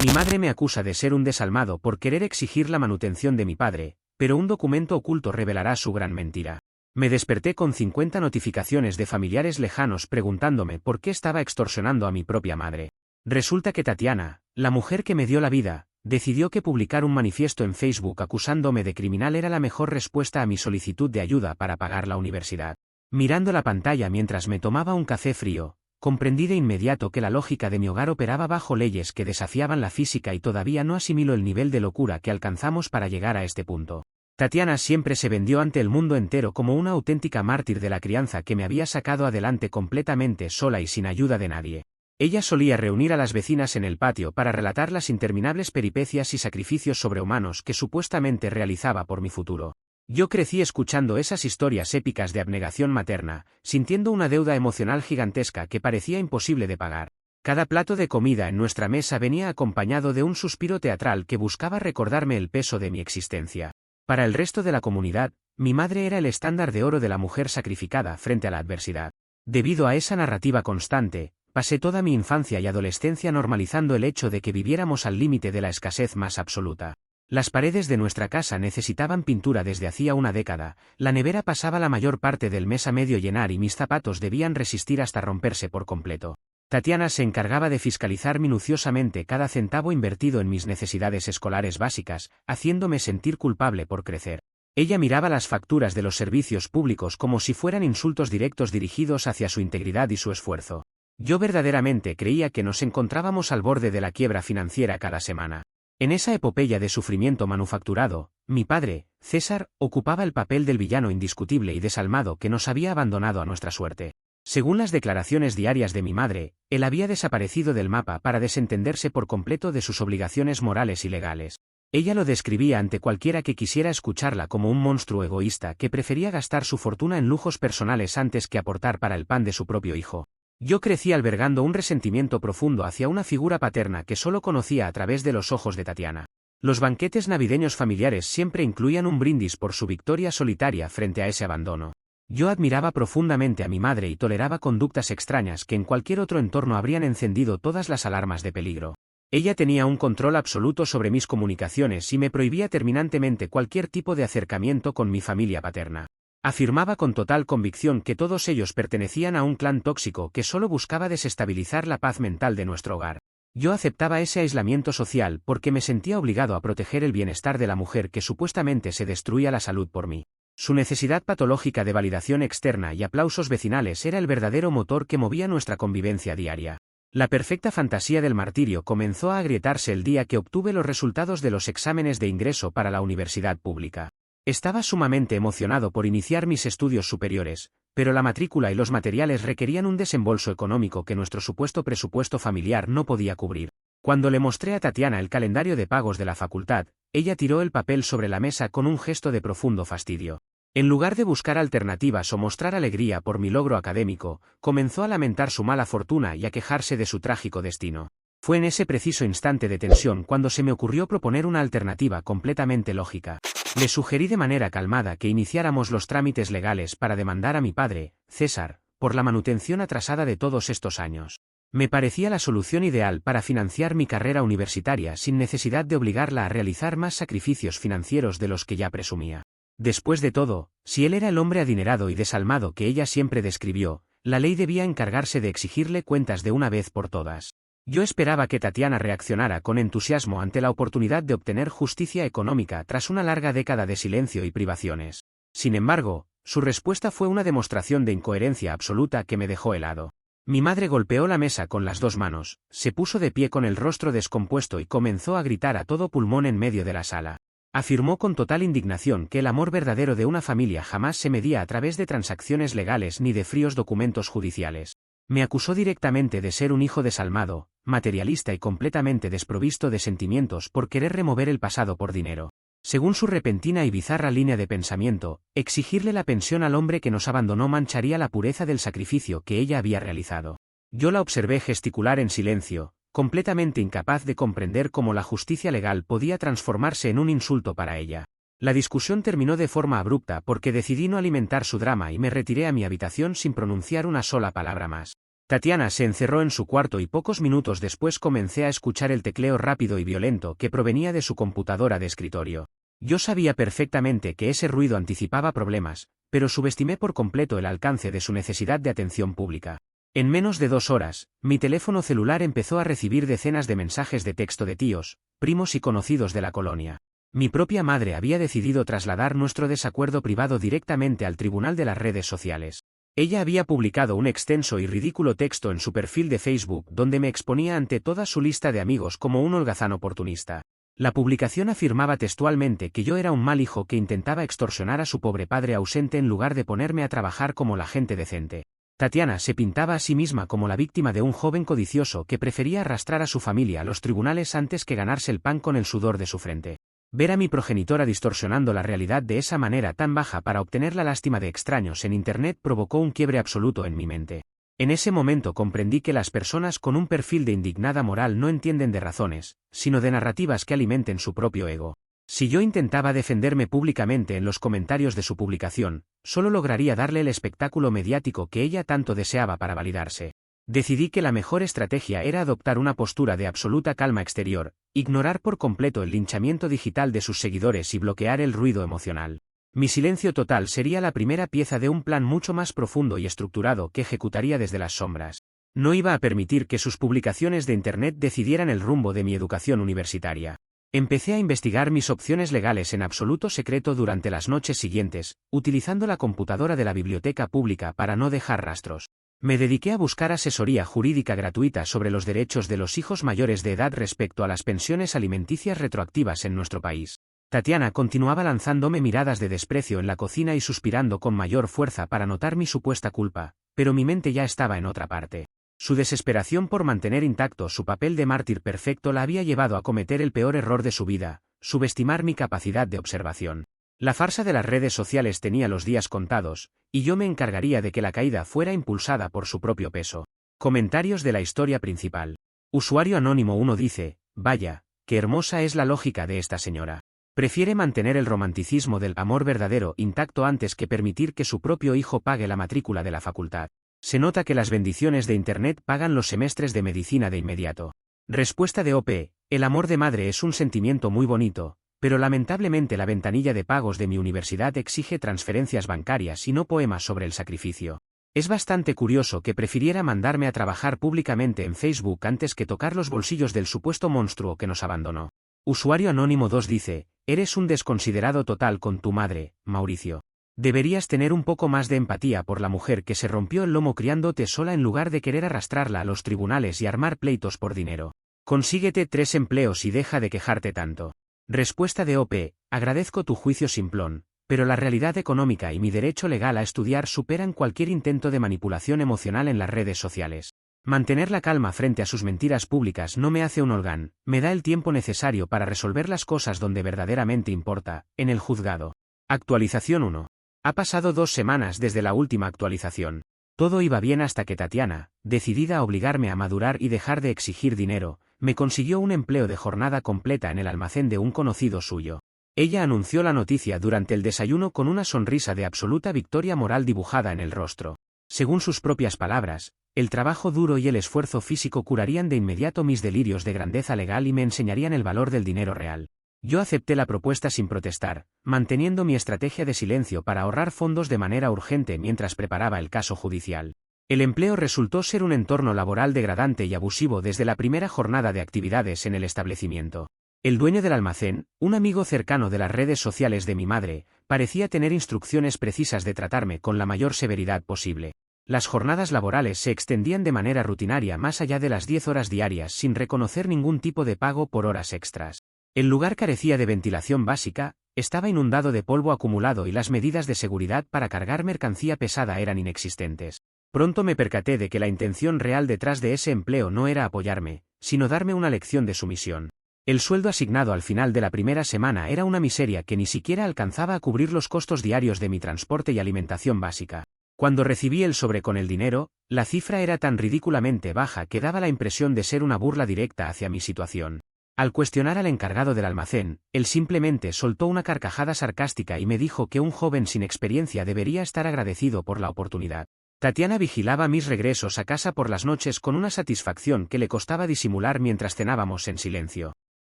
Mi madre me acusa de ser un desalmado por querer exigir la manutención de mi padre, pero un documento oculto revelará su gran mentira. Me desperté con 50 notificaciones de familiares lejanos preguntándome por qué estaba extorsionando a mi propia madre. Resulta que Tatiana, la mujer que me dio la vida, decidió que publicar un manifiesto en Facebook acusándome de criminal era la mejor respuesta a mi solicitud de ayuda para pagar la universidad. Mirando la pantalla mientras me tomaba un café frío, comprendí de inmediato que la lógica de mi hogar operaba bajo leyes que desafiaban la física y todavía no asimilo el nivel de locura que alcanzamos para llegar a este punto. Tatiana siempre se vendió ante el mundo entero como una auténtica mártir de la crianza que me había sacado adelante completamente sola y sin ayuda de nadie. Ella solía reunir a las vecinas en el patio para relatar las interminables peripecias y sacrificios sobrehumanos que supuestamente realizaba por mi futuro. Yo crecí escuchando esas historias épicas de abnegación materna, sintiendo una deuda emocional gigantesca que parecía imposible de pagar. Cada plato de comida en nuestra mesa venía acompañado de un suspiro teatral que buscaba recordarme el peso de mi existencia. Para el resto de la comunidad, mi madre era el estándar de oro de la mujer sacrificada frente a la adversidad. Debido a esa narrativa constante, pasé toda mi infancia y adolescencia normalizando el hecho de que viviéramos al límite de la escasez más absoluta. Las paredes de nuestra casa necesitaban pintura desde hacía una década, la nevera pasaba la mayor parte del mes a medio llenar y mis zapatos debían resistir hasta romperse por completo. Tatiana se encargaba de fiscalizar minuciosamente cada centavo invertido en mis necesidades escolares básicas, haciéndome sentir culpable por crecer. Ella miraba las facturas de los servicios públicos como si fueran insultos directos dirigidos hacia su integridad y su esfuerzo. Yo verdaderamente creía que nos encontrábamos al borde de la quiebra financiera cada semana. En esa epopeya de sufrimiento manufacturado, mi padre, César, ocupaba el papel del villano indiscutible y desalmado que nos había abandonado a nuestra suerte. Según las declaraciones diarias de mi madre, él había desaparecido del mapa para desentenderse por completo de sus obligaciones morales y legales. Ella lo describía ante cualquiera que quisiera escucharla como un monstruo egoísta que prefería gastar su fortuna en lujos personales antes que aportar para el pan de su propio hijo. Yo crecí albergando un resentimiento profundo hacia una figura paterna que solo conocía a través de los ojos de Tatiana. Los banquetes navideños familiares siempre incluían un brindis por su victoria solitaria frente a ese abandono. Yo admiraba profundamente a mi madre y toleraba conductas extrañas que en cualquier otro entorno habrían encendido todas las alarmas de peligro. Ella tenía un control absoluto sobre mis comunicaciones y me prohibía terminantemente cualquier tipo de acercamiento con mi familia paterna. Afirmaba con total convicción que todos ellos pertenecían a un clan tóxico que solo buscaba desestabilizar la paz mental de nuestro hogar. Yo aceptaba ese aislamiento social porque me sentía obligado a proteger el bienestar de la mujer que supuestamente se destruía la salud por mí. Su necesidad patológica de validación externa y aplausos vecinales era el verdadero motor que movía nuestra convivencia diaria. La perfecta fantasía del martirio comenzó a agrietarse el día que obtuve los resultados de los exámenes de ingreso para la universidad pública. Estaba sumamente emocionado por iniciar mis estudios superiores, pero la matrícula y los materiales requerían un desembolso económico que nuestro supuesto presupuesto familiar no podía cubrir. Cuando le mostré a Tatiana el calendario de pagos de la facultad, ella tiró el papel sobre la mesa con un gesto de profundo fastidio. En lugar de buscar alternativas o mostrar alegría por mi logro académico, comenzó a lamentar su mala fortuna y a quejarse de su trágico destino. Fue en ese preciso instante de tensión cuando se me ocurrió proponer una alternativa completamente lógica. Le sugerí de manera calmada que iniciáramos los trámites legales para demandar a mi padre, César, por la manutención atrasada de todos estos años. Me parecía la solución ideal para financiar mi carrera universitaria sin necesidad de obligarla a realizar más sacrificios financieros de los que ya presumía. Después de todo, si él era el hombre adinerado y desalmado que ella siempre describió, la ley debía encargarse de exigirle cuentas de una vez por todas. Yo esperaba que Tatiana reaccionara con entusiasmo ante la oportunidad de obtener justicia económica tras una larga década de silencio y privaciones. Sin embargo, su respuesta fue una demostración de incoherencia absoluta que me dejó helado. Mi madre golpeó la mesa con las dos manos, se puso de pie con el rostro descompuesto y comenzó a gritar a todo pulmón en medio de la sala. Afirmó con total indignación que el amor verdadero de una familia jamás se medía a través de transacciones legales ni de fríos documentos judiciales. Me acusó directamente de ser un hijo desalmado, materialista y completamente desprovisto de sentimientos por querer remover el pasado por dinero. Según su repentina y bizarra línea de pensamiento, exigirle la pensión al hombre que nos abandonó mancharía la pureza del sacrificio que ella había realizado. Yo la observé gesticular en silencio, completamente incapaz de comprender cómo la justicia legal podía transformarse en un insulto para ella. La discusión terminó de forma abrupta porque decidí no alimentar su drama y me retiré a mi habitación sin pronunciar una sola palabra más. Tatiana se encerró en su cuarto y pocos minutos después comencé a escuchar el tecleo rápido y violento que provenía de su computadora de escritorio. Yo sabía perfectamente que ese ruido anticipaba problemas, pero subestimé por completo el alcance de su necesidad de atención pública. En menos de 2 horas, mi teléfono celular empezó a recibir decenas de mensajes de texto de tíos, primos y conocidos de la colonia. Mi propia madre había decidido trasladar nuestro desacuerdo privado directamente al tribunal de las redes sociales. Ella había publicado un extenso y ridículo texto en su perfil de Facebook donde me exponía ante toda su lista de amigos como un holgazán oportunista. La publicación afirmaba textualmente que yo era un mal hijo que intentaba extorsionar a su pobre padre ausente en lugar de ponerme a trabajar como la gente decente. Tatiana se pintaba a sí misma como la víctima de un joven codicioso que prefería arrastrar a su familia a los tribunales antes que ganarse el pan con el sudor de su frente. Ver a mi progenitora distorsionando la realidad de esa manera tan baja para obtener la lástima de extraños en Internet provocó un quiebre absoluto en mi mente. En ese momento comprendí que las personas con un perfil de indignada moral no entienden de razones, sino de narrativas que alimenten su propio ego. Si yo intentaba defenderme públicamente en los comentarios de su publicación, solo lograría darle el espectáculo mediático que ella tanto deseaba para validarse. Decidí que la mejor estrategia era adoptar una postura de absoluta calma exterior, ignorar por completo el linchamiento digital de sus seguidores y bloquear el ruido emocional. Mi silencio total sería la primera pieza de un plan mucho más profundo y estructurado que ejecutaría desde las sombras. No iba a permitir que sus publicaciones de Internet decidieran el rumbo de mi educación universitaria. Empecé a investigar mis opciones legales en absoluto secreto durante las noches siguientes, utilizando la computadora de la biblioteca pública para no dejar rastros. Me dediqué a buscar asesoría jurídica gratuita sobre los derechos de los hijos mayores de edad respecto a las pensiones alimenticias retroactivas en nuestro país. Tatiana continuaba lanzándome miradas de desprecio en la cocina y suspirando con mayor fuerza para notar mi supuesta culpa, pero mi mente ya estaba en otra parte. Su desesperación por mantener intacto su papel de mártir perfecto la había llevado a cometer el peor error de su vida, subestimar mi capacidad de observación. La farsa de las redes sociales tenía los días contados, y yo me encargaría de que la caída fuera impulsada por su propio peso. Comentarios de la historia principal. Usuario anónimo 1 dice, vaya, qué hermosa es la lógica de esta señora. Prefiere mantener el romanticismo del amor verdadero intacto antes que permitir que su propio hijo pague la matrícula de la facultad. Se nota que las bendiciones de Internet pagan los semestres de medicina de inmediato. Respuesta de OP, el amor de madre es un sentimiento muy bonito, pero lamentablemente la ventanilla de pagos de mi universidad exige transferencias bancarias y no poemas sobre el sacrificio. Es bastante curioso que prefiriera mandarme a trabajar públicamente en Facebook antes que tocar los bolsillos del supuesto monstruo que nos abandonó. Usuario anónimo 2 dice, eres un desconsiderado total con tu madre, Mauricio. Deberías tener un poco más de empatía por la mujer que se rompió el lomo criándote sola en lugar de querer arrastrarla a los tribunales y armar pleitos por dinero. Consíguete 3 empleos y deja de quejarte tanto. Respuesta de OP, agradezco tu juicio simplón, pero la realidad económica y mi derecho legal a estudiar superan cualquier intento de manipulación emocional en las redes sociales. Mantener la calma frente a sus mentiras públicas no me hace un holgán, me da el tiempo necesario para resolver las cosas donde verdaderamente importa, en el juzgado. Actualización 1. Ha pasado 2 semanas desde la última actualización. Todo iba bien hasta que Tatiana, decidida a obligarme a madurar y dejar de exigir dinero, me consiguió un empleo de jornada completa en el almacén de un conocido suyo. Ella anunció la noticia durante el desayuno con una sonrisa de absoluta victoria moral dibujada en el rostro. Según sus propias palabras, el trabajo duro y el esfuerzo físico curarían de inmediato mis delirios de grandeza legal y me enseñarían el valor del dinero real. Yo acepté la propuesta sin protestar, manteniendo mi estrategia de silencio para ahorrar fondos de manera urgente mientras preparaba el caso judicial. El empleo resultó ser un entorno laboral degradante y abusivo desde la primera jornada de actividades en el establecimiento. El dueño del almacén, un amigo cercano de las redes sociales de mi madre, parecía tener instrucciones precisas de tratarme con la mayor severidad posible. Las jornadas laborales se extendían de manera rutinaria más allá de las 10 horas diarias sin reconocer ningún tipo de pago por horas extras. El lugar carecía de ventilación básica, estaba inundado de polvo acumulado y las medidas de seguridad para cargar mercancía pesada eran inexistentes. Pronto me percaté de que la intención real detrás de ese empleo no era apoyarme, sino darme una lección de sumisión. El sueldo asignado al final de la primera semana era una miseria que ni siquiera alcanzaba a cubrir los costos diarios de mi transporte y alimentación básica. Cuando recibí el sobre con el dinero, la cifra era tan ridículamente baja que daba la impresión de ser una burla directa hacia mi situación. Al cuestionar al encargado del almacén, él simplemente soltó una carcajada sarcástica y me dijo que un joven sin experiencia debería estar agradecido por la oportunidad. Tatiana vigilaba mis regresos a casa por las noches con una satisfacción que le costaba disimular mientras cenábamos en silencio.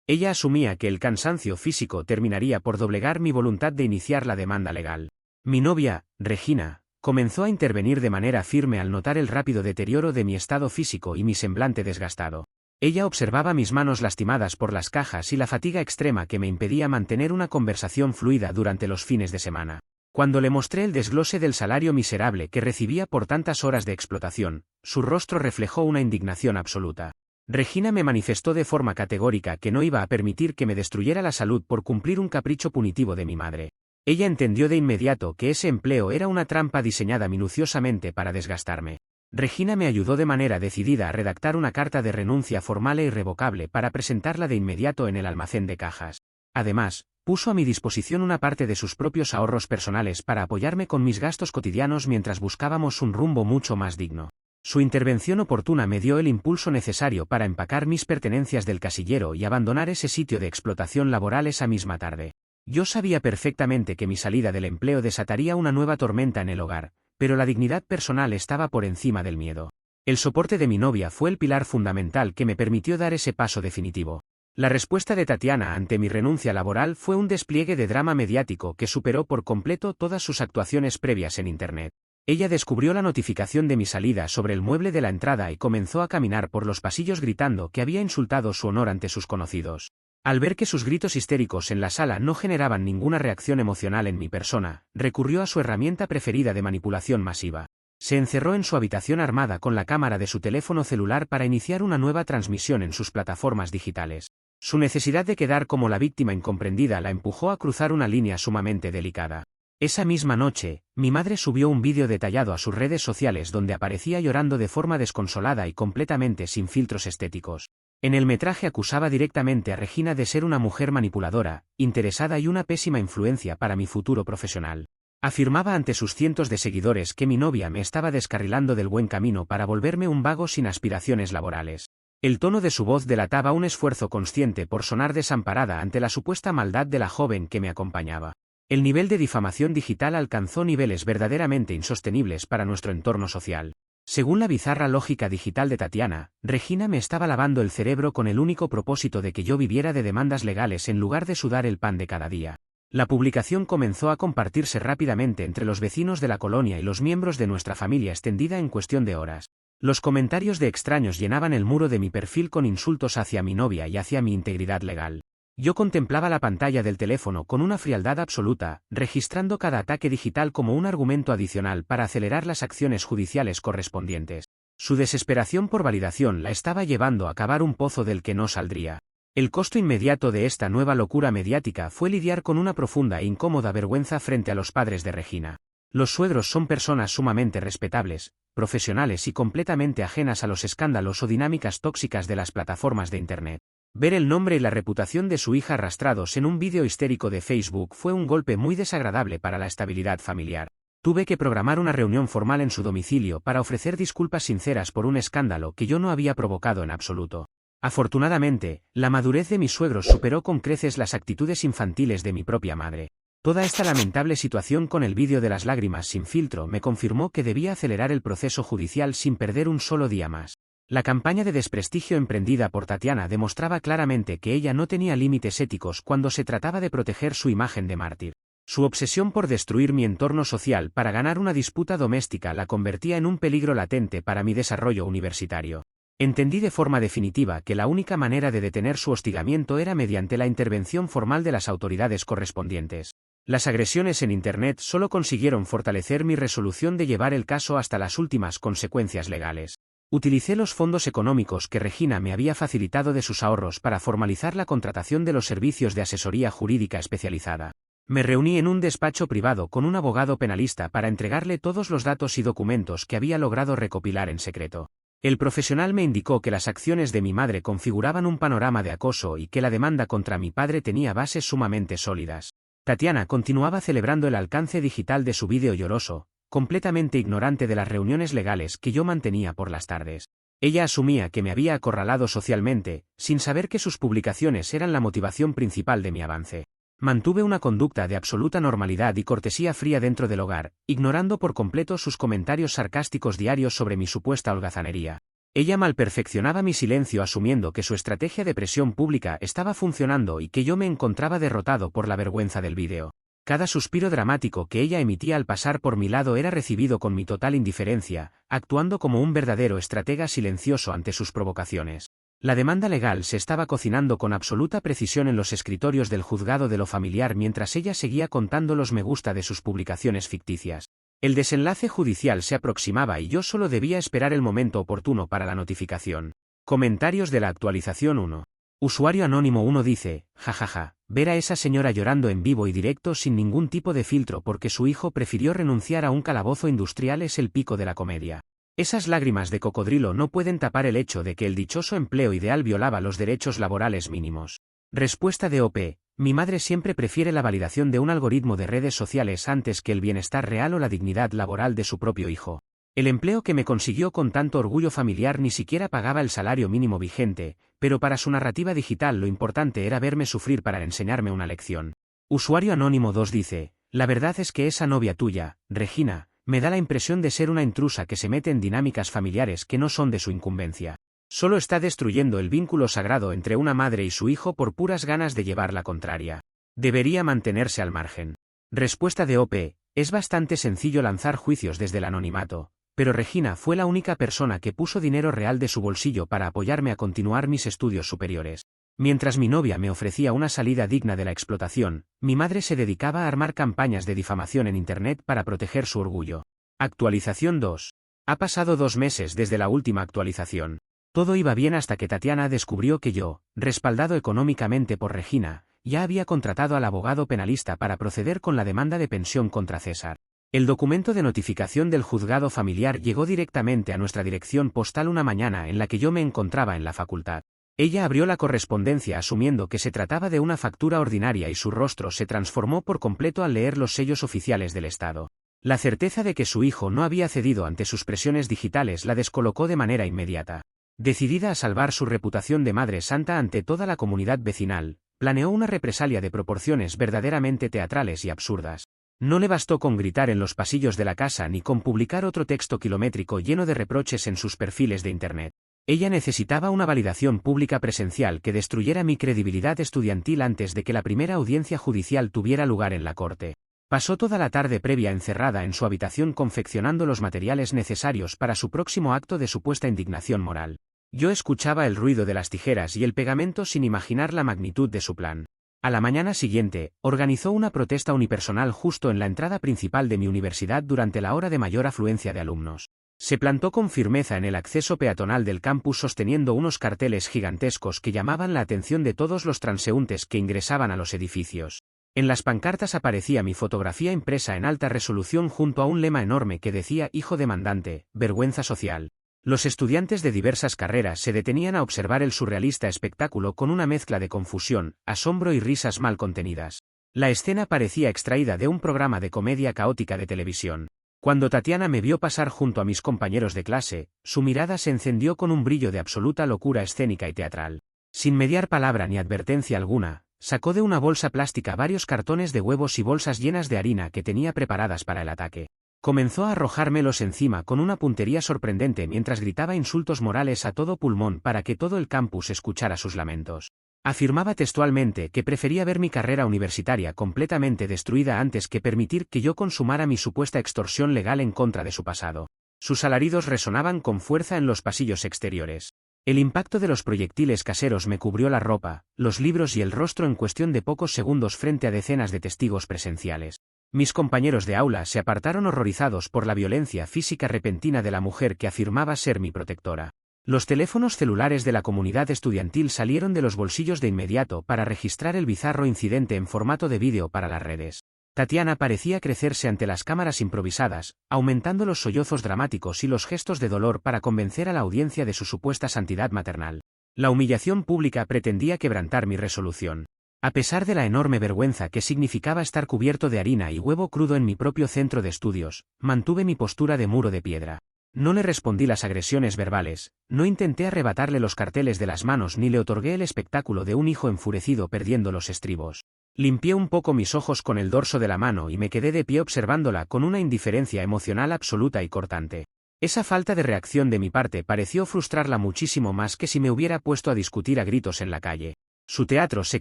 Ella asumía que el cansancio físico terminaría por doblegar mi voluntad de iniciar la demanda legal. Mi novia, Regina, comenzó a intervenir de manera firme al notar el rápido deterioro de mi estado físico y mi semblante desgastado. Ella observaba mis manos lastimadas por las cajas y la fatiga extrema que me impedía mantener una conversación fluida durante los fines de semana. Cuando le mostré el desglose del salario miserable que recibía por tantas horas de explotación, su rostro reflejó una indignación absoluta. Regina me manifestó de forma categórica que no iba a permitir que me destruyera la salud por cumplir un capricho punitivo de mi madre. Ella entendió de inmediato que ese empleo era una trampa diseñada minuciosamente para desgastarme. Regina me ayudó de manera decidida a redactar una carta de renuncia formal e irrevocable para presentarla de inmediato en el almacén de cajas. Además, puso a mi disposición una parte de sus propios ahorros personales para apoyarme con mis gastos cotidianos mientras buscábamos un rumbo mucho más digno. Su intervención oportuna me dio el impulso necesario para empacar mis pertenencias del casillero y abandonar ese sitio de explotación laboral esa misma tarde. Yo sabía perfectamente que mi salida del empleo desataría una nueva tormenta en el hogar, pero la dignidad personal estaba por encima del miedo. El soporte de mi novia fue el pilar fundamental que me permitió dar ese paso definitivo. La respuesta de Tatiana ante mi renuncia laboral fue un despliegue de drama mediático que superó por completo todas sus actuaciones previas en Internet. Ella descubrió la notificación de mi salida sobre el mueble de la entrada y comenzó a caminar por los pasillos gritando que había insultado su honor ante sus conocidos. Al ver que sus gritos histéricos en la sala no generaban ninguna reacción emocional en mi persona, recurrió a su herramienta preferida de manipulación masiva. Se encerró en su habitación armada con la cámara de su teléfono celular para iniciar una nueva transmisión en sus plataformas digitales. Su necesidad de quedar como la víctima incomprendida la empujó a cruzar una línea sumamente delicada. Esa misma noche, mi madre subió un vídeo detallado a sus redes sociales donde aparecía llorando de forma desconsolada y completamente sin filtros estéticos. En el metraje acusaba directamente a Regina de ser una mujer manipuladora, interesada y una pésima influencia para mi futuro profesional. Afirmaba ante sus cientos de seguidores que mi novia me estaba descarrilando del buen camino para volverme un vago sin aspiraciones laborales. El tono de su voz delataba un esfuerzo consciente por sonar desamparada ante la supuesta maldad de la joven que me acompañaba. El nivel de difamación digital alcanzó niveles verdaderamente insostenibles para nuestro entorno social. Según la bizarra lógica digital de Tatiana, Regina me estaba lavando el cerebro con el único propósito de que yo viviera de demandas legales en lugar de sudar el pan de cada día. La publicación comenzó a compartirse rápidamente entre los vecinos de la colonia y los miembros de nuestra familia extendida en cuestión de horas. Los comentarios de extraños llenaban el muro de mi perfil con insultos hacia mi novia y hacia mi integridad legal. Yo contemplaba la pantalla del teléfono con una frialdad absoluta, registrando cada ataque digital como un argumento adicional para acelerar las acciones judiciales correspondientes. Su desesperación por validación la estaba llevando a cavar un pozo del que no saldría. El costo inmediato de esta nueva locura mediática fue lidiar con una profunda e incómoda vergüenza frente a los padres de Regina. Los suegros son personas sumamente respetables, profesionales y completamente ajenas a los escándalos o dinámicas tóxicas de las plataformas de Internet. Ver el nombre y la reputación de su hija arrastrados en un vídeo histérico de Facebook fue un golpe muy desagradable para la estabilidad familiar. Tuve que programar una reunión formal en su domicilio para ofrecer disculpas sinceras por un escándalo que yo no había provocado en absoluto. Afortunadamente, la madurez de mis suegros superó con creces las actitudes infantiles de mi propia madre. Toda esta lamentable situación con el vídeo de las lágrimas sin filtro me confirmó que debía acelerar el proceso judicial sin perder un solo día más. La campaña de desprestigio emprendida por Tatiana demostraba claramente que ella no tenía límites éticos cuando se trataba de proteger su imagen de mártir. Su obsesión por destruir mi entorno social para ganar una disputa doméstica la convertía en un peligro latente para mi desarrollo universitario. Entendí de forma definitiva que la única manera de detener su hostigamiento era mediante la intervención formal de las autoridades correspondientes. Las agresiones en Internet solo consiguieron fortalecer mi resolución de llevar el caso hasta las últimas consecuencias legales. Utilicé los fondos económicos que Regina me había facilitado de sus ahorros para formalizar la contratación de los servicios de asesoría jurídica especializada. Me reuní en un despacho privado con un abogado penalista para entregarle todos los datos y documentos que había logrado recopilar en secreto. El profesional me indicó que las acciones de mi madre configuraban un panorama de acoso y que la demanda contra mi padre tenía bases sumamente sólidas. Tatiana continuaba celebrando el alcance digital de su vídeo lloroso, completamente ignorante de las reuniones legales que yo mantenía por las tardes. Ella asumía que me había acorralado socialmente, sin saber que sus publicaciones eran la motivación principal de mi avance. Mantuve una conducta de absoluta normalidad y cortesía fría dentro del hogar, ignorando por completo sus comentarios sarcásticos diarios sobre mi supuesta holgazanería. Ella malperfeccionaba mi silencio asumiendo que su estrategia de presión pública estaba funcionando y que yo me encontraba derrotado por la vergüenza del vídeo. Cada suspiro dramático que ella emitía al pasar por mi lado era recibido con mi total indiferencia, actuando como un verdadero estratega silencioso ante sus provocaciones. La demanda legal se estaba cocinando con absoluta precisión en los escritorios del juzgado de lo familiar mientras ella seguía contando los me gusta de sus publicaciones ficticias. El desenlace judicial se aproximaba y yo solo debía esperar el momento oportuno para la notificación. Comentarios de la actualización 1. Usuario anónimo 1 dice, jajaja, ver a esa señora llorando en vivo y directo sin ningún tipo de filtro porque su hijo prefirió renunciar a un calabozo industrial es el pico de la comedia. Esas lágrimas de cocodrilo no pueden tapar el hecho de que el dichoso empleo ideal violaba los derechos laborales mínimos. Respuesta de OP. Mi madre siempre prefiere la validación de un algoritmo de redes sociales antes que el bienestar real o la dignidad laboral de su propio hijo. El empleo que me consiguió con tanto orgullo familiar ni siquiera pagaba el salario mínimo vigente, pero para su narrativa digital lo importante era verme sufrir para enseñarme una lección. Usuario anónimo 2 dice, la verdad es que esa novia tuya, Regina, me da la impresión de ser una intrusa que se mete en dinámicas familiares que no son de su incumbencia. Solo está destruyendo el vínculo sagrado entre una madre y su hijo por puras ganas de llevar la contraria. Debería mantenerse al margen. Respuesta de OP. Es bastante sencillo lanzar juicios desde el anonimato, pero Regina fue la única persona que puso dinero real de su bolsillo para apoyarme a continuar mis estudios superiores. Mientras mi novia me ofrecía una salida digna de la explotación, mi madre se dedicaba a armar campañas de difamación en Internet para proteger su orgullo. Actualización 2. Ha pasado 2 meses desde la última actualización. Todo iba bien hasta que Tatiana descubrió que yo, respaldado económicamente por Regina, ya había contratado al abogado penalista para proceder con la demanda de pensión contra César. El documento de notificación del juzgado familiar llegó directamente a nuestra dirección postal una mañana en la que yo me encontraba en la facultad. Ella abrió la correspondencia asumiendo que se trataba de una factura ordinaria y su rostro se transformó por completo al leer los sellos oficiales del Estado. La certeza de que su hijo no había cedido ante sus presiones digitales la descolocó de manera inmediata. Decidida a salvar su reputación de madre santa ante toda la comunidad vecinal, planeó una represalia de proporciones verdaderamente teatrales y absurdas. No le bastó con gritar en los pasillos de la casa ni con publicar otro texto kilométrico lleno de reproches en sus perfiles de Internet. Ella necesitaba una validación pública presencial que destruyera mi credibilidad estudiantil antes de que la primera audiencia judicial tuviera lugar en la corte. Pasó toda la tarde previa encerrada en su habitación confeccionando los materiales necesarios para su próximo acto de supuesta indignación moral. Yo escuchaba el ruido de las tijeras y el pegamento sin imaginar la magnitud de su plan. A la mañana siguiente, organizó una protesta unipersonal justo en la entrada principal de mi universidad durante la hora de mayor afluencia de alumnos. Se plantó con firmeza en el acceso peatonal del campus sosteniendo unos carteles gigantescos que llamaban la atención de todos los transeúntes que ingresaban a los edificios. En las pancartas aparecía mi fotografía impresa en alta resolución junto a un lema enorme que decía hijo demandante, vergüenza social. Los estudiantes de diversas carreras se detenían a observar el surrealista espectáculo con una mezcla de confusión, asombro y risas mal contenidas. La escena parecía extraída de un programa de comedia caótica de televisión. Cuando Tatiana me vio pasar junto a mis compañeros de clase, su mirada se encendió con un brillo de absoluta locura escénica y teatral. Sin mediar palabra ni advertencia alguna, sacó de una bolsa plástica varios cartones de huevos y bolsas llenas de harina que tenía preparadas para el ataque. Comenzó a arrojármelos encima con una puntería sorprendente mientras gritaba insultos morales a todo pulmón para que todo el campus escuchara sus lamentos. Afirmaba textualmente que prefería ver mi carrera universitaria completamente destruida antes que permitir que yo consumara mi supuesta extorsión legal en contra de su pasado. Sus alaridos resonaban con fuerza en los pasillos exteriores. El impacto de los proyectiles caseros me cubrió la ropa, los libros y el rostro en cuestión de pocos segundos frente a decenas de testigos presenciales. Mis compañeros de aula se apartaron horrorizados por la violencia física repentina de la mujer que afirmaba ser mi protectora. Los teléfonos celulares de la comunidad estudiantil salieron de los bolsillos de inmediato para registrar el bizarro incidente en formato de vídeo para las redes. Tatiana parecía crecerse ante las cámaras improvisadas, aumentando los sollozos dramáticos y los gestos de dolor para convencer a la audiencia de su supuesta santidad maternal. La humillación pública pretendía quebrantar mi resolución. A pesar de la enorme vergüenza que significaba estar cubierto de harina y huevo crudo en mi propio centro de estudios, mantuve mi postura de muro de piedra. No le respondí las agresiones verbales, no intenté arrebatarle los carteles de las manos ni le otorgué el espectáculo de un hijo enfurecido perdiendo los estribos. Limpié un poco mis ojos con el dorso de la mano y me quedé de pie observándola con una indiferencia emocional absoluta y cortante. Esa falta de reacción de mi parte pareció frustrarla muchísimo más que si me hubiera puesto a discutir a gritos en la calle. Su teatro se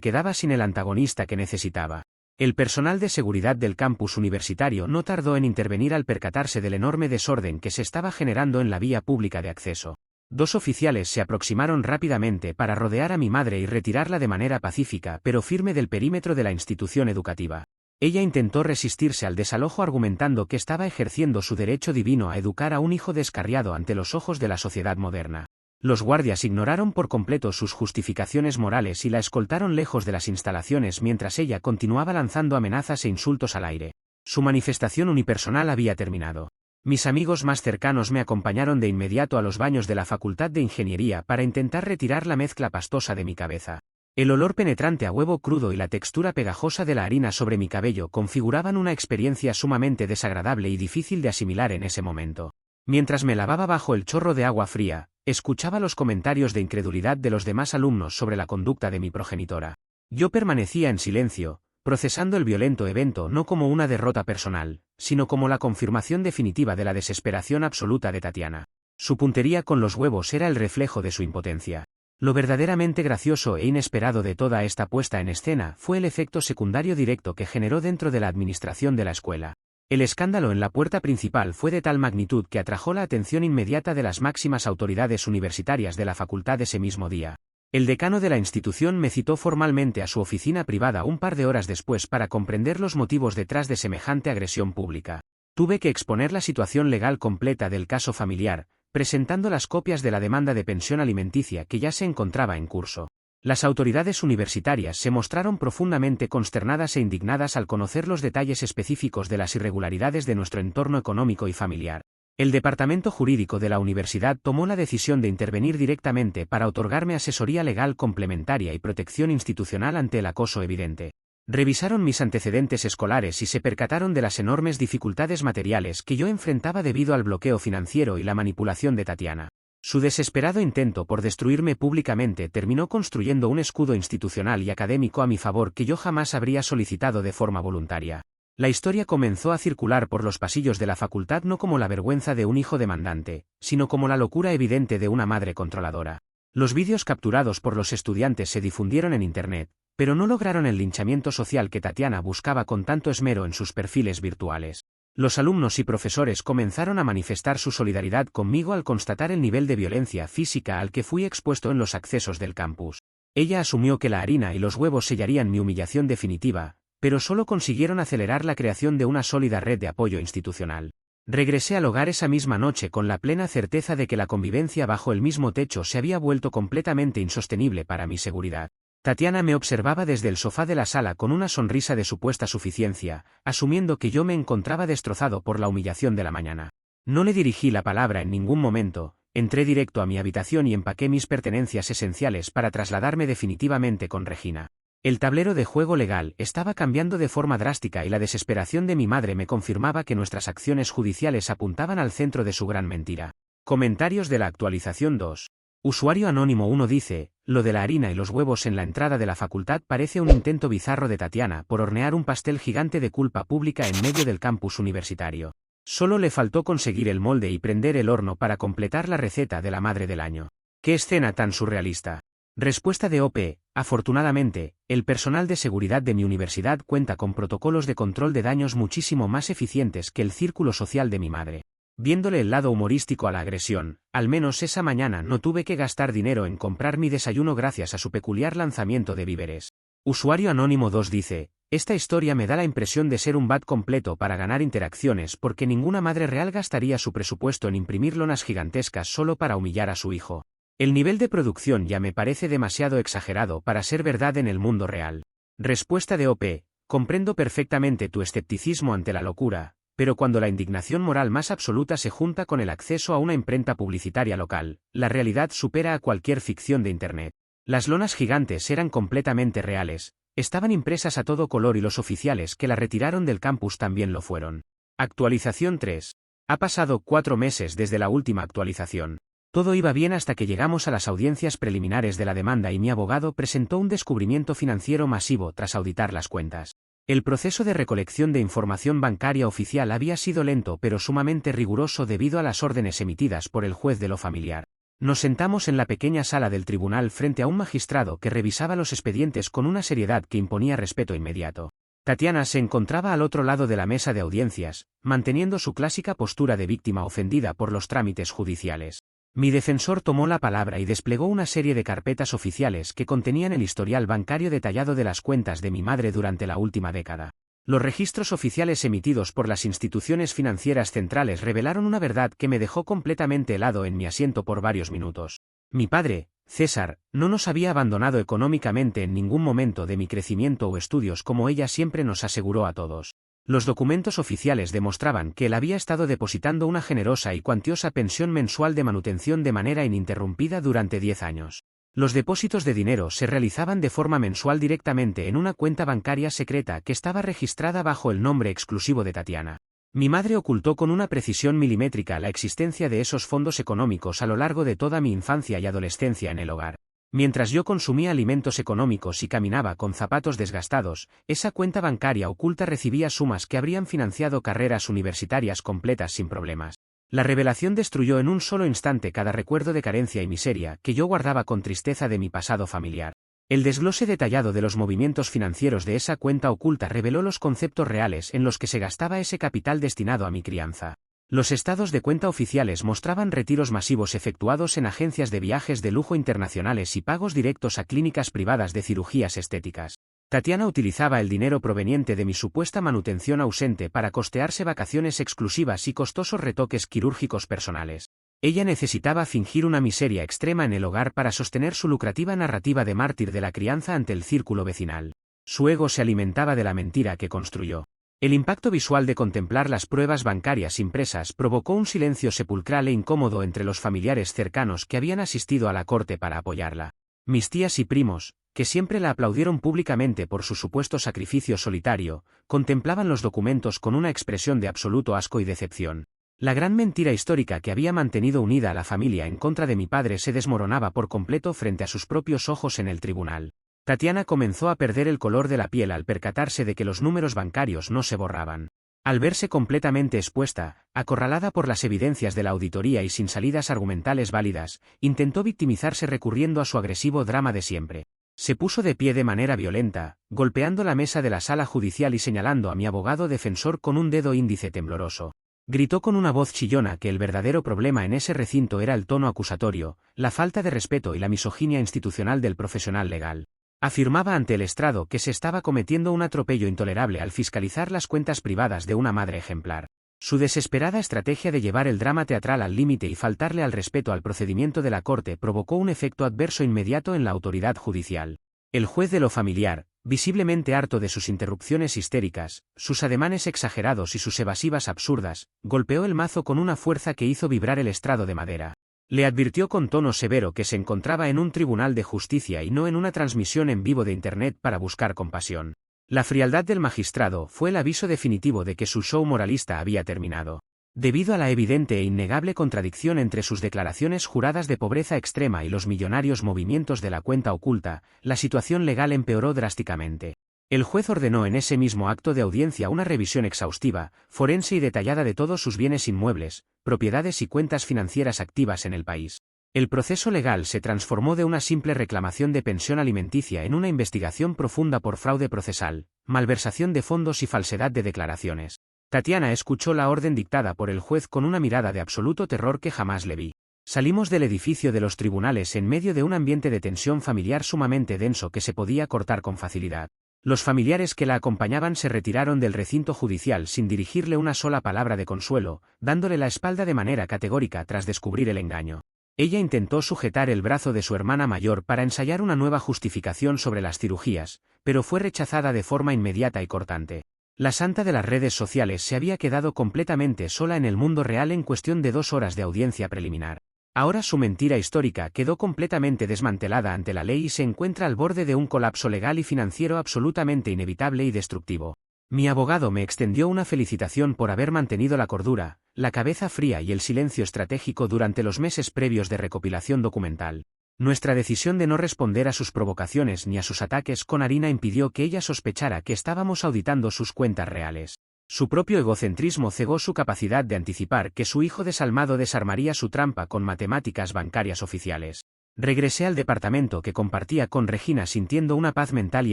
quedaba sin el antagonista que necesitaba. El personal de seguridad del campus universitario no tardó en intervenir al percatarse del enorme desorden que se estaba generando en la vía pública de acceso. 2 oficiales se aproximaron rápidamente para rodear a mi madre y retirarla de manera pacífica pero firme del perímetro de la institución educativa. Ella intentó resistirse al desalojo argumentando que estaba ejerciendo su derecho divino a educar a un hijo descarriado ante los ojos de la sociedad moderna. Los guardias ignoraron por completo sus justificaciones morales y la escoltaron lejos de las instalaciones mientras ella continuaba lanzando amenazas e insultos al aire. Su manifestación unipersonal había terminado. Mis amigos más cercanos me acompañaron de inmediato a los baños de la Facultad de Ingeniería para intentar retirar la mezcla pastosa de mi cabeza. El olor penetrante a huevo crudo y la textura pegajosa de la harina sobre mi cabello configuraban una experiencia sumamente desagradable y difícil de asimilar en ese momento. Mientras me lavaba bajo el chorro de agua fría, escuchaba los comentarios de incredulidad de los demás alumnos sobre la conducta de mi progenitora. Yo permanecía en silencio, procesando el violento evento no como una derrota personal, sino como la confirmación definitiva de la desesperación absoluta de Tatiana. Su puntería con los huevos era el reflejo de su impotencia. Lo verdaderamente gracioso e inesperado de toda esta puesta en escena fue el efecto secundario directo que generó dentro de la administración de la escuela. El escándalo en la puerta principal fue de tal magnitud que atrajo la atención inmediata de las máximas autoridades universitarias de la facultad ese mismo día. El decano de la institución me citó formalmente a su oficina privada un par de horas después para comprender los motivos detrás de semejante agresión pública. Tuve que exponer la situación legal completa del caso familiar, presentando las copias de la demanda de pensión alimenticia que ya se encontraba en curso. Las autoridades universitarias se mostraron profundamente consternadas e indignadas al conocer los detalles específicos de las irregularidades de nuestro entorno económico y familiar. El departamento jurídico de la universidad tomó la decisión de intervenir directamente para otorgarme asesoría legal complementaria y protección institucional ante el acoso evidente. Revisaron mis antecedentes escolares y se percataron de las enormes dificultades materiales que yo enfrentaba debido al bloqueo financiero y la manipulación de Tatiana. Su desesperado intento por destruirme públicamente terminó construyendo un escudo institucional y académico a mi favor que yo jamás habría solicitado de forma voluntaria. La historia comenzó a circular por los pasillos de la facultad no como la vergüenza de un hijo demandante, sino como la locura evidente de una madre controladora. Los vídeos capturados por los estudiantes se difundieron en Internet, pero no lograron el linchamiento social que Tatiana buscaba con tanto esmero en sus perfiles virtuales. Los alumnos y profesores comenzaron a manifestar su solidaridad conmigo al constatar el nivel de violencia física al que fui expuesto en los accesos del campus. Ella asumió que la harina y los huevos sellarían mi humillación definitiva, pero solo consiguieron acelerar la creación de una sólida red de apoyo institucional. Regresé al hogar esa misma noche con la plena certeza de que la convivencia bajo el mismo techo se había vuelto completamente insostenible para mi seguridad. Tatiana me observaba desde el sofá de la sala con una sonrisa de supuesta suficiencia, asumiendo que yo me encontraba destrozado por la humillación de la mañana. No le dirigí la palabra en ningún momento, entré directo a mi habitación y empaqué mis pertenencias esenciales para trasladarme definitivamente con Regina. El tablero de juego legal estaba cambiando de forma drástica y la desesperación de mi madre me confirmaba que nuestras acciones judiciales apuntaban al centro de su gran mentira. Comentarios de la actualización 2. Usuario anónimo 1 dice, lo de la harina y los huevos en la entrada de la facultad parece un intento bizarro de Tatiana por hornear un pastel gigante de culpa pública en medio del campus universitario. Solo le faltó conseguir el molde y prender el horno para completar la receta de la madre del año. ¡Qué escena tan surrealista! Respuesta de OP. Afortunadamente, el personal de seguridad de mi universidad cuenta con protocolos de control de daños muchísimo más eficientes que el círculo social de mi madre. Viéndole el lado humorístico a la agresión, al menos esa mañana no tuve que gastar dinero en comprar mi desayuno gracias a su peculiar lanzamiento de víveres. Usuario anónimo 2 dice, esta historia me da la impresión de ser un bat completo para ganar interacciones porque ninguna madre real gastaría su presupuesto en imprimir lonas gigantescas solo para humillar a su hijo. El nivel de producción ya me parece demasiado exagerado para ser verdad en el mundo real. Respuesta de OP. Comprendo perfectamente tu escepticismo ante la locura, pero cuando la indignación moral más absoluta se junta con el acceso a una imprenta publicitaria local, la realidad supera a cualquier ficción de Internet. Las lonas gigantes eran completamente reales, estaban impresas a todo color y los oficiales que la retiraron del campus también lo fueron. Actualización 3. Ha pasado 4 meses desde la última actualización. Todo iba bien hasta que llegamos a las audiencias preliminares de la demanda y mi abogado presentó un descubrimiento financiero masivo tras auditar las cuentas. El proceso de recolección de información bancaria oficial había sido lento pero sumamente riguroso debido a las órdenes emitidas por el juez de lo familiar. Nos sentamos en la pequeña sala del tribunal frente a un magistrado que revisaba los expedientes con una seriedad que imponía respeto inmediato. Tatiana se encontraba al otro lado de la mesa de audiencias, manteniendo su clásica postura de víctima ofendida por los trámites judiciales. Mi defensor tomó la palabra y desplegó una serie de carpetas oficiales que contenían el historial bancario detallado de las cuentas de mi madre durante la última década. Los registros oficiales emitidos por las instituciones financieras centrales revelaron una verdad que me dejó completamente helado en mi asiento por varios minutos. Mi padre, César, no nos había abandonado económicamente en ningún momento de mi crecimiento o estudios como ella siempre nos aseguró a todos. Los documentos oficiales demostraban que él había estado depositando una generosa y cuantiosa pensión mensual de manutención de manera ininterrumpida durante 10 años. Los depósitos de dinero se realizaban de forma mensual directamente en una cuenta bancaria secreta que estaba registrada bajo el nombre exclusivo de Tatiana. Mi madre ocultó con una precisión milimétrica la existencia de esos fondos económicos a lo largo de toda mi infancia y adolescencia en el hogar. Mientras yo consumía alimentos económicos y caminaba con zapatos desgastados, esa cuenta bancaria oculta recibía sumas que habrían financiado carreras universitarias completas sin problemas. La revelación destruyó en un solo instante cada recuerdo de carencia y miseria que yo guardaba con tristeza de mi pasado familiar. El desglose detallado de los movimientos financieros de esa cuenta oculta reveló los conceptos reales en los que se gastaba ese capital destinado a mi crianza. Los estados de cuenta oficiales mostraban retiros masivos efectuados en agencias de viajes de lujo internacionales y pagos directos a clínicas privadas de cirugías estéticas. Tatiana utilizaba el dinero proveniente de mi supuesta manutención ausente para costearse vacaciones exclusivas y costosos retoques quirúrgicos personales. Ella necesitaba fingir una miseria extrema en el hogar para sostener su lucrativa narrativa de mártir de la crianza ante el círculo vecinal. Su ego se alimentaba de la mentira que construyó. El impacto visual de contemplar las pruebas bancarias impresas provocó un silencio sepulcral e incómodo entre los familiares cercanos que habían asistido a la corte para apoyarla. Mis tías y primos, que siempre la aplaudieron públicamente por su supuesto sacrificio solitario, contemplaban los documentos con una expresión de absoluto asco y decepción. La gran mentira histórica que había mantenido unida a la familia en contra de mi padre se desmoronaba por completo frente a sus propios ojos en el tribunal. Tatiana comenzó a perder el color de la piel al percatarse de que los números bancarios no se borraban. Al verse completamente expuesta, acorralada por las evidencias de la auditoría y sin salidas argumentales válidas, intentó victimizarse recurriendo a su agresivo drama de siempre. Se puso de pie de manera violenta, golpeando la mesa de la sala judicial y señalando a mi abogado defensor con un dedo índice tembloroso. Gritó con una voz chillona que el verdadero problema en ese recinto era el tono acusatorio, la falta de respeto y la misoginia institucional del profesional legal. Afirmaba ante el estrado que se estaba cometiendo un atropello intolerable al fiscalizar las cuentas privadas de una madre ejemplar. Su desesperada estrategia de llevar el drama teatral al límite y faltarle al respeto al procedimiento de la corte provocó un efecto adverso inmediato en la autoridad judicial. El juez de lo familiar, visiblemente harto de sus interrupciones histéricas, sus ademanes exagerados y sus evasivas absurdas, golpeó el mazo con una fuerza que hizo vibrar el estrado de madera. Le advirtió con tono severo que se encontraba en un tribunal de justicia y no en una transmisión en vivo de Internet para buscar compasión. La frialdad del magistrado fue el aviso definitivo de que su show moralista había terminado. Debido a la evidente e innegable contradicción entre sus declaraciones juradas de pobreza extrema y los millonarios movimientos de la cuenta oculta, la situación legal empeoró drásticamente. El juez ordenó en ese mismo acto de audiencia una revisión exhaustiva, forense y detallada de todos sus bienes inmuebles, propiedades y cuentas financieras activas en el país. El proceso legal se transformó de una simple reclamación de pensión alimenticia en una investigación profunda por fraude procesal, malversación de fondos y falsedad de declaraciones. Tatiana escuchó la orden dictada por el juez con una mirada de absoluto terror que jamás le vi. Salimos del edificio de los tribunales en medio de un ambiente de tensión familiar sumamente denso que se podía cortar con facilidad. Los familiares que la acompañaban se retiraron del recinto judicial sin dirigirle una sola palabra de consuelo, dándole la espalda de manera categórica tras descubrir el engaño. Ella intentó sujetar el brazo de su hermana mayor para ensayar una nueva justificación sobre las cirugías, pero fue rechazada de forma inmediata y cortante. La santa de las redes sociales se había quedado completamente sola en el mundo real en cuestión de 2 horas de audiencia preliminar. Ahora su mentira histórica quedó completamente desmantelada ante la ley y se encuentra al borde de un colapso legal y financiero absolutamente inevitable y destructivo. Mi abogado me extendió una felicitación por haber mantenido la cordura, la cabeza fría y el silencio estratégico durante los meses previos de recopilación documental. Nuestra decisión de no responder a sus provocaciones ni a sus ataques con harina impidió que ella sospechara que estábamos auditando sus cuentas reales. Su propio egocentrismo cegó su capacidad de anticipar que su hijo desalmado desarmaría su trampa con matemáticas bancarias oficiales. Regresé al departamento que compartía con Regina sintiendo una paz mental y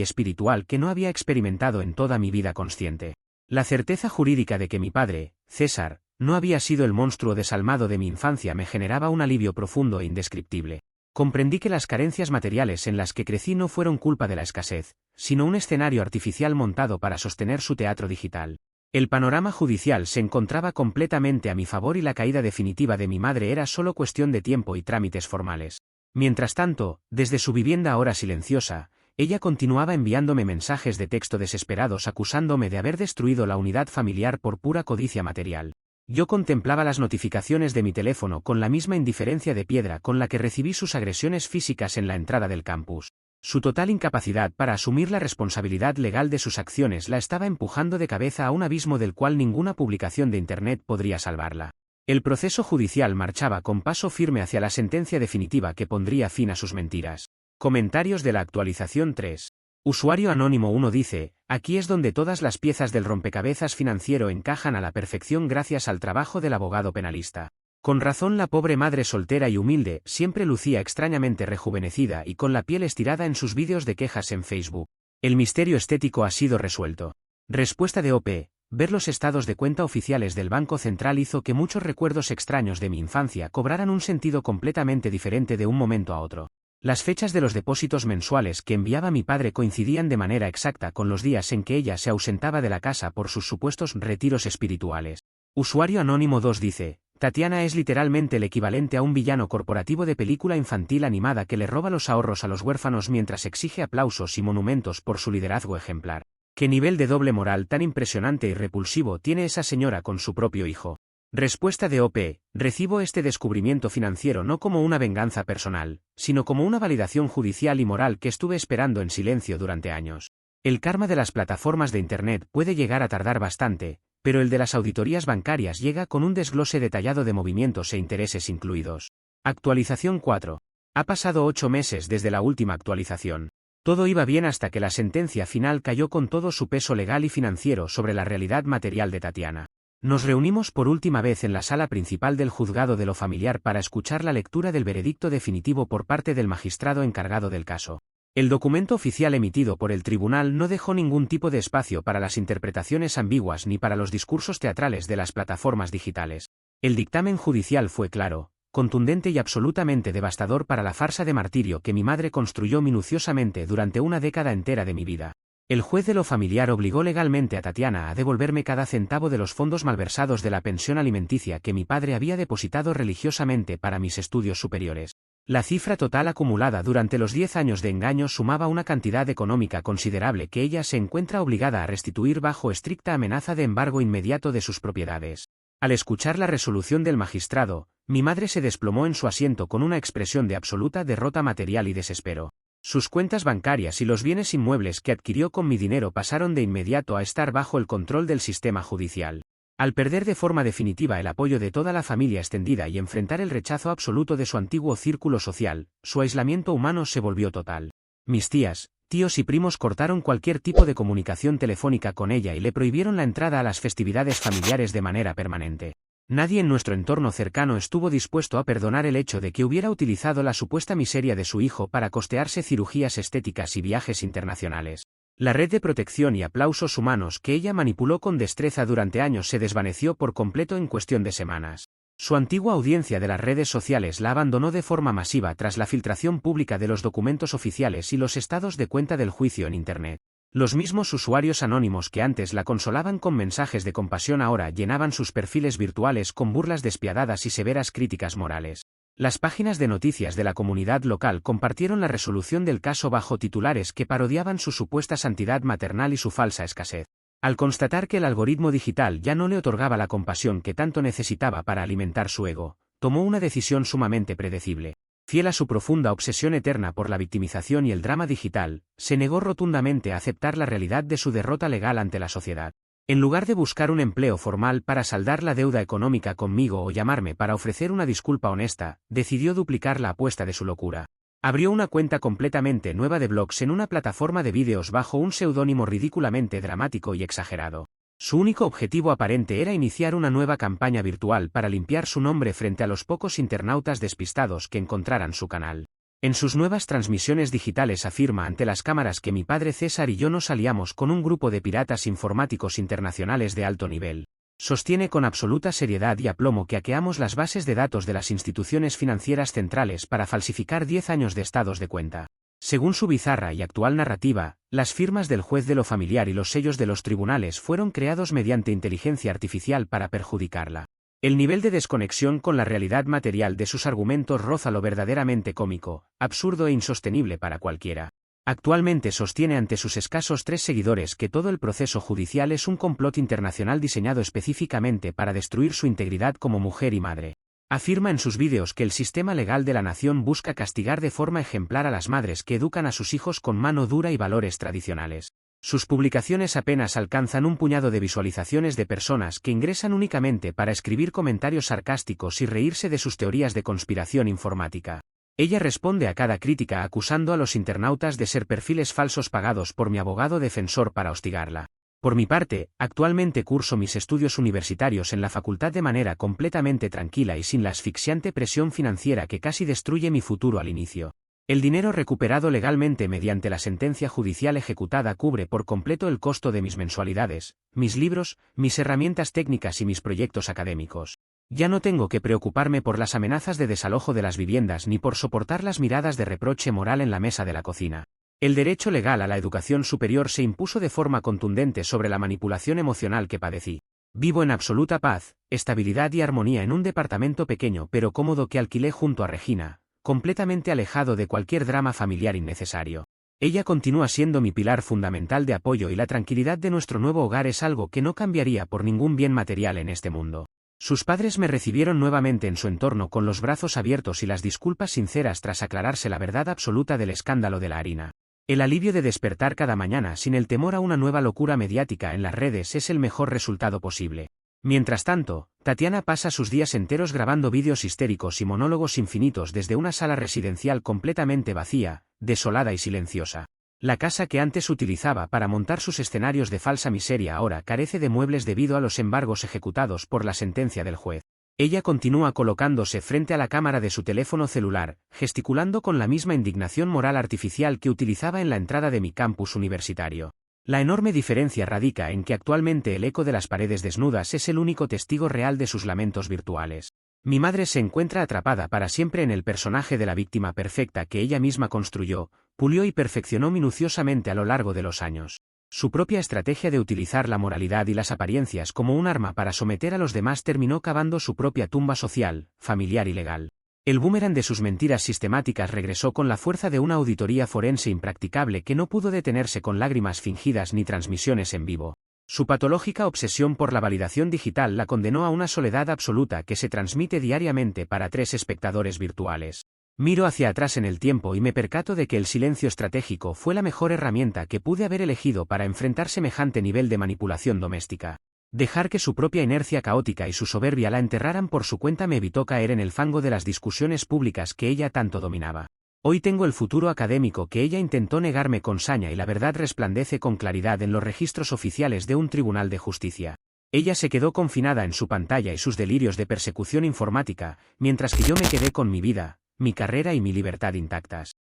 espiritual que no había experimentado en toda mi vida consciente. La certeza jurídica de que mi padre, César, no había sido el monstruo desalmado de mi infancia me generaba un alivio profundo e indescriptible. Comprendí que las carencias materiales en las que crecí no fueron culpa de la escasez, sino un escenario artificial montado para sostener su teatro digital. El panorama judicial se encontraba completamente a mi favor y la caída definitiva de mi madre era solo cuestión de tiempo y trámites formales. Mientras tanto, desde su vivienda ahora silenciosa, ella continuaba enviándome mensajes de texto desesperados acusándome de haber destruido la unidad familiar por pura codicia material. Yo contemplaba las notificaciones de mi teléfono con la misma indiferencia de piedra con la que recibí sus agresiones físicas en la entrada del campus. Su total incapacidad para asumir la responsabilidad legal de sus acciones la estaba empujando de cabeza a un abismo del cual ninguna publicación de Internet podría salvarla. El proceso judicial marchaba con paso firme hacia la sentencia definitiva que pondría fin a sus mentiras. Comentarios de la actualización 3. Usuario Anónimo 1 dice, aquí es donde todas las piezas del rompecabezas financiero encajan a la perfección gracias al trabajo del abogado penalista. Con razón la pobre madre soltera y humilde siempre lucía extrañamente rejuvenecida y con la piel estirada en sus vídeos de quejas en Facebook. El misterio estético ha sido resuelto. Respuesta de OP. Ver los estados de cuenta oficiales del Banco Central hizo que muchos recuerdos extraños de mi infancia cobraran un sentido completamente diferente de un momento a otro. Las fechas de los depósitos mensuales que enviaba mi padre coincidían de manera exacta con los días en que ella se ausentaba de la casa por sus supuestos retiros espirituales. Usuario Anónimo 2 dice, Tatiana es literalmente el equivalente a un villano corporativo de película infantil animada que le roba los ahorros a los huérfanos mientras exige aplausos y monumentos por su liderazgo ejemplar. ¿Qué nivel de doble moral tan impresionante y repulsivo tiene esa señora con su propio hijo? Respuesta de OP. Recibo este descubrimiento financiero no como una venganza personal, sino como una validación judicial y moral que estuve esperando en silencio durante años. El karma de las plataformas de Internet puede llegar a tardar bastante, pero el de las auditorías bancarias llega con un desglose detallado de movimientos e intereses incluidos. Actualización 4. Ha pasado 8 meses desde la última actualización. Todo iba bien hasta que la sentencia final cayó con todo su peso legal y financiero sobre la realidad material de Tatiana. Nos reunimos por última vez en la sala principal del juzgado de lo familiar para escuchar la lectura del veredicto definitivo por parte del magistrado encargado del caso. El documento oficial emitido por el tribunal no dejó ningún tipo de espacio para las interpretaciones ambiguas ni para los discursos teatrales de las plataformas digitales. El dictamen judicial fue claro, contundente y absolutamente devastador para la farsa de martirio que mi madre construyó minuciosamente durante una década entera de mi vida. El juez de lo familiar obligó legalmente a Tatiana a devolverme cada centavo de los fondos malversados de la pensión alimenticia que mi padre había depositado religiosamente para mis estudios superiores. La cifra total acumulada durante los 10 años de engaño sumaba una cantidad económica considerable que ella se encuentra obligada a restituir bajo estricta amenaza de embargo inmediato de sus propiedades. Al escuchar la resolución del magistrado, mi madre se desplomó en su asiento con una expresión de absoluta derrota material y desespero. Sus cuentas bancarias y los bienes inmuebles que adquirió con mi dinero pasaron de inmediato a estar bajo el control del sistema judicial. Al perder de forma definitiva el apoyo de toda la familia extendida y enfrentar el rechazo absoluto de su antiguo círculo social, su aislamiento humano se volvió total. Mis tías, tíos y primos cortaron cualquier tipo de comunicación telefónica con ella y le prohibieron la entrada a las festividades familiares de manera permanente. Nadie en nuestro entorno cercano estuvo dispuesto a perdonar el hecho de que hubiera utilizado la supuesta miseria de su hijo para costearse cirugías estéticas y viajes internacionales. La red de protección y aplausos humanos que ella manipuló con destreza durante años se desvaneció por completo en cuestión de semanas. Su antigua audiencia de las redes sociales la abandonó de forma masiva tras la filtración pública de los documentos oficiales y los estados de cuenta del juicio en Internet. Los mismos usuarios anónimos que antes la consolaban con mensajes de compasión ahora llenaban sus perfiles virtuales con burlas despiadadas y severas críticas morales. Las páginas de noticias de la comunidad local compartieron la resolución del caso bajo titulares que parodiaban su supuesta santidad maternal y su falsa escasez. Al constatar que el algoritmo digital ya no le otorgaba la compasión que tanto necesitaba para alimentar su ego, tomó una decisión sumamente predecible. Fiel a su profunda obsesión eterna por la victimización y el drama digital, se negó rotundamente a aceptar la realidad de su derrota legal ante la sociedad. En lugar de buscar un empleo formal para saldar la deuda económica conmigo o llamarme para ofrecer una disculpa honesta, decidió duplicar la apuesta de su locura. Abrió una cuenta completamente nueva de blogs en una plataforma de vídeos bajo un seudónimo ridículamente dramático y exagerado. Su único objetivo aparente era iniciar una nueva campaña virtual para limpiar su nombre frente a los pocos internautas despistados que encontraran su canal. En sus nuevas transmisiones digitales afirma ante las cámaras que mi padre César y yo nos aliamos con un grupo de piratas informáticos internacionales de alto nivel. Sostiene con absoluta seriedad y aplomo que hackeamos las bases de datos de las instituciones financieras centrales para falsificar 10 años de estados de cuenta. Según su bizarra y actual narrativa, las firmas del juez de lo familiar y los sellos de los tribunales fueron creados mediante inteligencia artificial para perjudicarla. El nivel de desconexión con la realidad material de sus argumentos roza lo verdaderamente cómico, absurdo e insostenible para cualquiera. Actualmente sostiene ante sus escasos 3 seguidores que todo el proceso judicial es un complot internacional diseñado específicamente para destruir su integridad como mujer y madre. Afirma en sus vídeos que el sistema legal de la nación busca castigar de forma ejemplar a las madres que educan a sus hijos con mano dura y valores tradicionales. Sus publicaciones apenas alcanzan un puñado de visualizaciones de personas que ingresan únicamente para escribir comentarios sarcásticos y reírse de sus teorías de conspiración informática. Ella responde a cada crítica acusando a los internautas de ser perfiles falsos pagados por mi abogado defensor para hostigarla. Por mi parte, actualmente curso mis estudios universitarios en la facultad de manera completamente tranquila y sin la asfixiante presión financiera que casi destruye mi futuro al inicio. El dinero recuperado legalmente mediante la sentencia judicial ejecutada cubre por completo el costo de mis mensualidades, mis libros, mis herramientas técnicas y mis proyectos académicos. Ya no tengo que preocuparme por las amenazas de desalojo de las viviendas ni por soportar las miradas de reproche moral en la mesa de la cocina. El derecho legal a la educación superior se impuso de forma contundente sobre la manipulación emocional que padecí. Vivo en absoluta paz, estabilidad y armonía en un departamento pequeño pero cómodo que alquilé junto a Regina, completamente alejado de cualquier drama familiar innecesario. Ella continúa siendo mi pilar fundamental de apoyo y la tranquilidad de nuestro nuevo hogar es algo que no cambiaría por ningún bien material en este mundo. Sus padres me recibieron nuevamente en su entorno con los brazos abiertos y las disculpas sinceras tras aclararse la verdad absoluta del escándalo de la harina. El alivio de despertar cada mañana sin el temor a una nueva locura mediática en las redes es el mejor resultado posible. Mientras tanto, Tatiana pasa sus días enteros grabando vídeos histéricos y monólogos infinitos desde una sala residencial completamente vacía, desolada y silenciosa. La casa que antes utilizaba para montar sus escenarios de falsa miseria ahora carece de muebles debido a los embargos ejecutados por la sentencia del juez. Ella continúa colocándose frente a la cámara de su teléfono celular, gesticulando con la misma indignación moral artificial que utilizaba en la entrada de mi campus universitario. La enorme diferencia radica en que actualmente el eco de las paredes desnudas es el único testigo real de sus lamentos virtuales. Mi madre se encuentra atrapada para siempre en el personaje de la víctima perfecta que ella misma construyó, pulió y perfeccionó minuciosamente a lo largo de los años. Su propia estrategia de utilizar la moralidad y las apariencias como un arma para someter a los demás terminó cavando su propia tumba social, familiar y legal. El boomerang de sus mentiras sistemáticas regresó con la fuerza de una auditoría forense impracticable que no pudo detenerse con lágrimas fingidas ni transmisiones en vivo. Su patológica obsesión por la validación digital la condenó a una soledad absoluta que se transmite diariamente para 3 espectadores virtuales. Miro hacia atrás en el tiempo y me percato de que el silencio estratégico fue la mejor herramienta que pude haber elegido para enfrentar semejante nivel de manipulación doméstica. Dejar que su propia inercia caótica y su soberbia la enterraran por su cuenta me evitó caer en el fango de las discusiones públicas que ella tanto dominaba. Hoy tengo el futuro académico que ella intentó negarme con saña y la verdad resplandece con claridad en los registros oficiales de un tribunal de justicia. Ella se quedó confinada en su pantalla y sus delirios de persecución informática, mientras que yo me quedé con mi vida, mi carrera y mi libertad intactas.